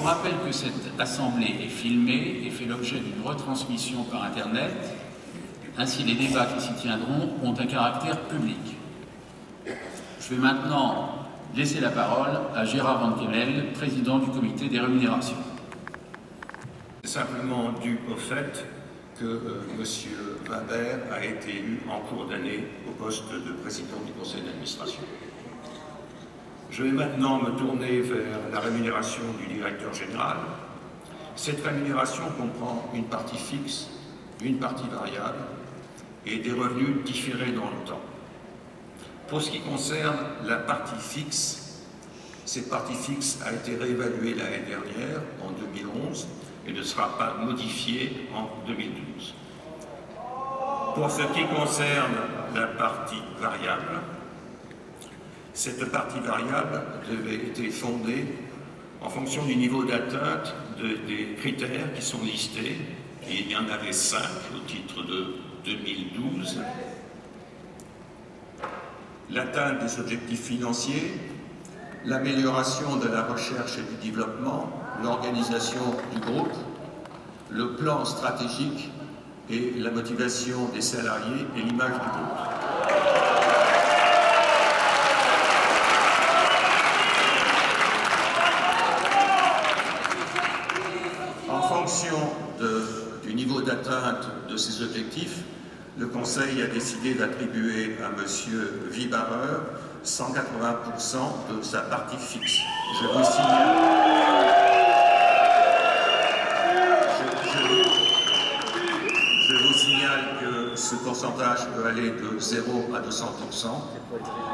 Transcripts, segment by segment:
rappelle que cette assemblée est filmée et fait l'objet d'une retransmission par Internet. Ainsi, les débats qui s'y tiendront ont un caractère public. Je vais maintenant laisser la parole à Gérard Van Kemmel, président du comité des rémunérations. C'est simplement dû au fait que M. Weber a été élu en cours d'année au poste de président du conseil d'administration. Je vais maintenant me tourner vers la rémunération du directeur général. Cette rémunération comprend une partie fixe, une partie variable et des revenus différés dans le temps. Pour ce qui concerne la partie fixe, cette partie fixe a été réévaluée l'année dernière, en 2011, et ne sera pas modifiée en 2012. Pour ce qui concerne la partie variable, cette partie variable devait être fondée en fonction du niveau d'atteinte des critères qui sont listés, et il y en avait 5 au titre de 2012. L'atteinte des objectifs financiers, l'amélioration de la recherche et du développement, l'organisation du groupe, le plan stratégique et la motivation des salariés et l'image du groupe. En fonction du niveau d'atteinte de ces objectifs, le Conseil a décidé d'attribuer à M. Wibarer 180% de sa partie fixe. Je vous signale que ce pourcentage peut aller de 0 à 200%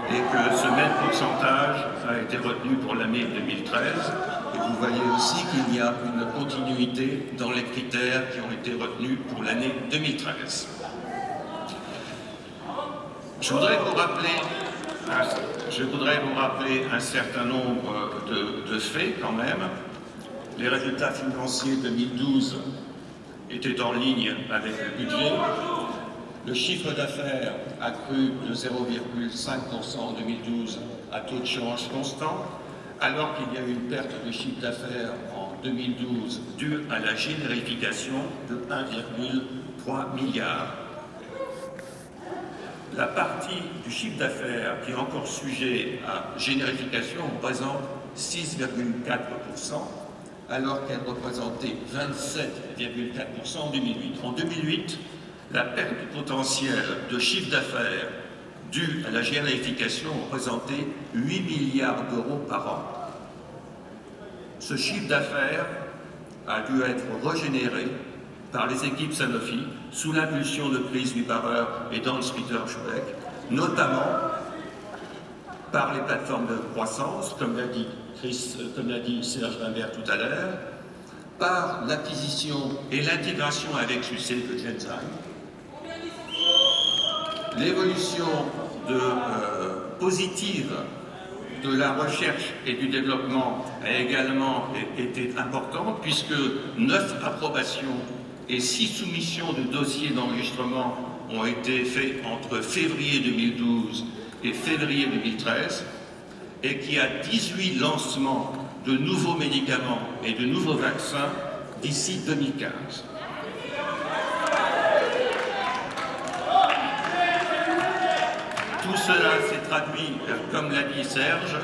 et que ce même pourcentage a été retenu pour l'année 2013. Et vous voyez aussi qu'il y a une continuité dans les critères qui ont été retenus pour l'année 2013. Je voudrais vous rappeler un certain nombre de faits quand même. Les résultats financiers 2012 étaient en ligne avec le budget. Le chiffre d'affaires a cru de 0,5% en 2012 à taux de change constant, alors qu'il y a eu une perte de chiffre d'affaires en 2012 due à la générification de 1,3 milliard. La partie du chiffre d'affaires qui est encore sujet à générification représente 6,4%, alors qu'elle représentait 27,4% en 2008. En 2008, la perte potentielle de chiffre d'affaires due à la générification représentait 8 milliards d'euros par an. Ce chiffre d'affaires a dû être régénéré par les équipes Sanofi, sous l'impulsion de Chris Wibarer et d'Hans-Peter Schubeck, notamment par les plateformes de croissance, comme l'a dit Serge Wimbert tout à l'heure, par l'acquisition et l'intégration avec succès de Genzyme, l'évolution positive de la recherche et du développement a également été importante, puisque 9 approbations et 6 soumissions de dossiers d'enregistrement ont été faites entre février 2012 et février 2013, et qu'il y a 18 lancements de nouveaux médicaments et de nouveaux vaccins d'ici 2015. Tout cela s'est traduit, comme l'a dit Serge,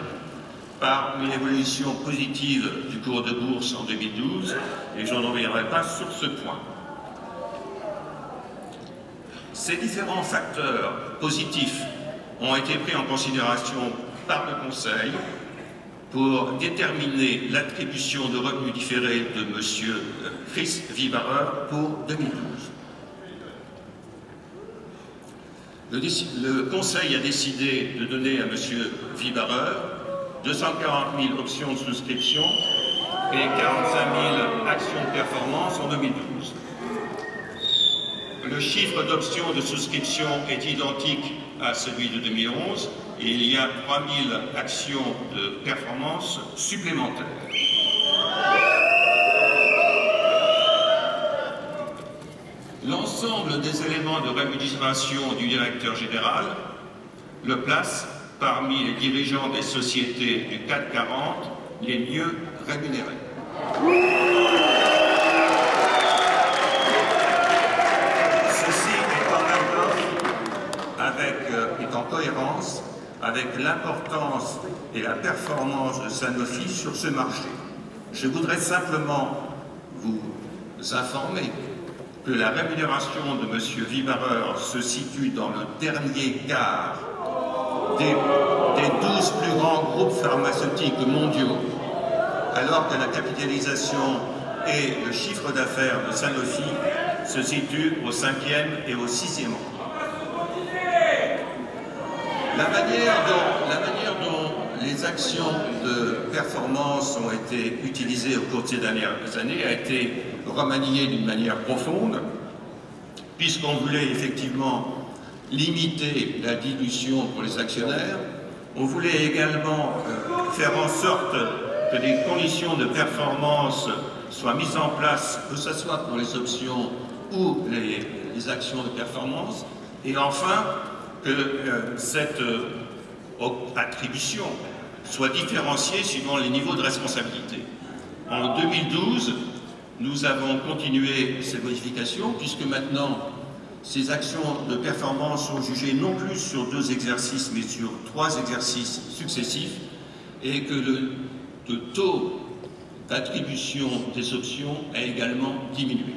par une évolution positive du cours de bourse en 2012, et je n'en reviendrai pas sur ce point. Ces différents facteurs positifs ont été pris en considération par le Conseil pour déterminer l'attribution de revenus différés de M. Chris Wibarer pour 2012. Le Conseil a décidé de donner à M. Wibarer 240 000 options de souscription et 45 000 actions de performance en 2012. Le chiffre d'options de souscription est identique à celui de 2011 et il y a 3 000 actions de performance supplémentaires. L'ensemble des éléments de rémunération du directeur général le place parmi les dirigeants des sociétés du CAC 40 les mieux rémunérés. Ceci est en cohérence avec l'importance et la performance de Sanofi sur ce marché. Je voudrais simplement vous informer que la rémunération de M. Wibarer se situe dans le dernier quart des 12 plus grands groupes pharmaceutiques mondiaux, alors que la capitalisation et le chiffre d'affaires de Sanofi se situent au 5e et au 6e rang. La manière dont les actions de performance ont été utilisées au cours de ces dernières années a été remaniée d'une manière profonde, puisqu'on voulait effectivement limiter la dilution pour les actionnaires. On voulait également faire en sorte que des conditions de performance soient mises en place, que ce soit pour les options ou les actions de performance. Et enfin, que cette attribution soit différenciée suivant les niveaux de responsabilité. En 2012, nous avons continué ces modifications, puisque maintenant, ces actions de performance sont jugées non plus sur 2 exercices, mais sur 3 exercices successifs, et que le taux d'attribution des options a également diminué.